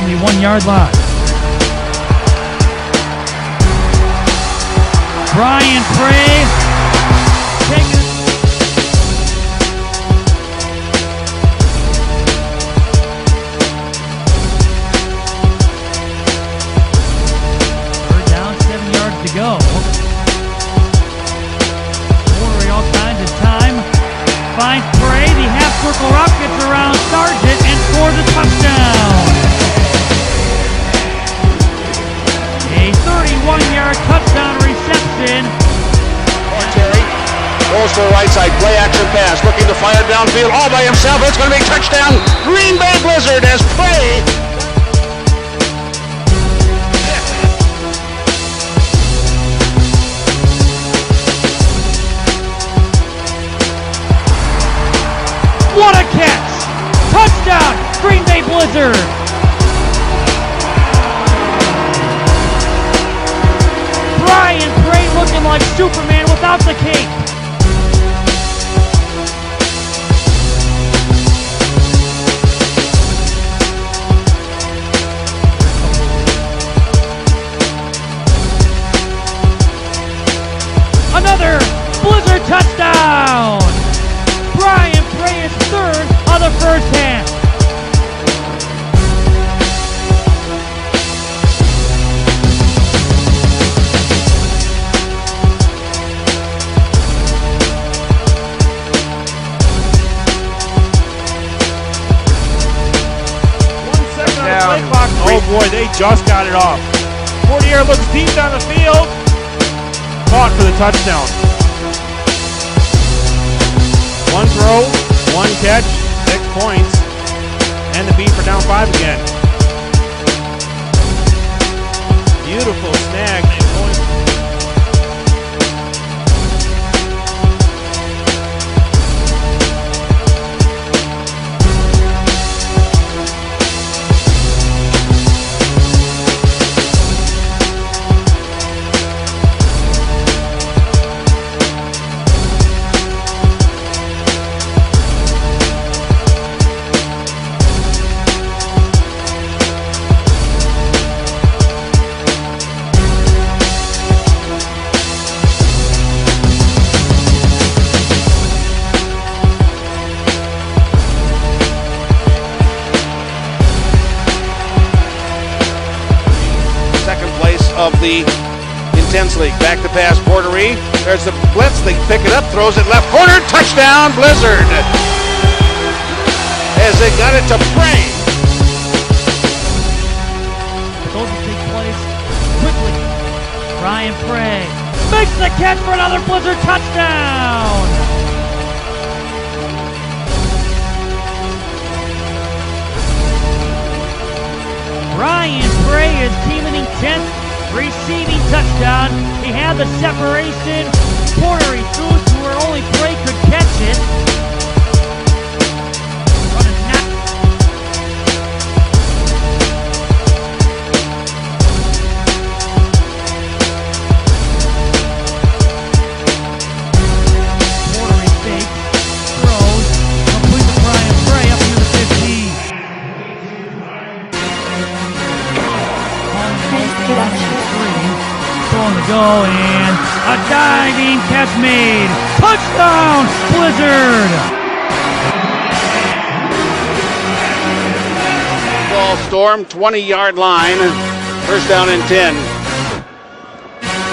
from the 1 yard line. Bryan taking it. Third down, 7 yards to go. Ordering all kinds of time. Finds Prey, the half circle route gets around Sargent and scores a touchdown. A 31-yard touchdown reception. Terry goes to the right side, play action pass, looking to fire downfield all by himself. It's going to be a touchdown. Green Bay Blizzard as Prey. What a catch! Touchdown, Green Bay Blizzard! Bryan looking like Superman without the cape. Another Blizzard touchdown! Bryan is third of the first half. Oh boy, they just got it off. 40-yard looks deep down the field. Caught for the touchdown. One throw, one catch, 6 points, and the beat for down 5 again. Beautiful snag. Of the Intense League. Back to pass, Portery. There's the blitz. They pick it up, throws it left corner. Touchdown, Blizzard. As they got it to Prey. Those will take place quickly. Bryan makes the catch for another Blizzard touchdown. Bryan is teaming in 10th. Receiving touchdown. He had the separation. Portery threw to where only Prey could catch it. Portery fakes, throws, complete to Bryan up near the 15. On the go, and a diving catch made. Touchdown, Blizzard! Ball storm, 20-yard line. First down and 10.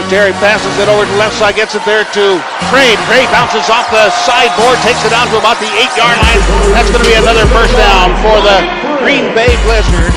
Terry passes it over to the left side, gets it there to Prey. Prey bounces off the sideboard, takes it down to about the 8-yard line. That's going to be another first down for the Green Bay Blizzard.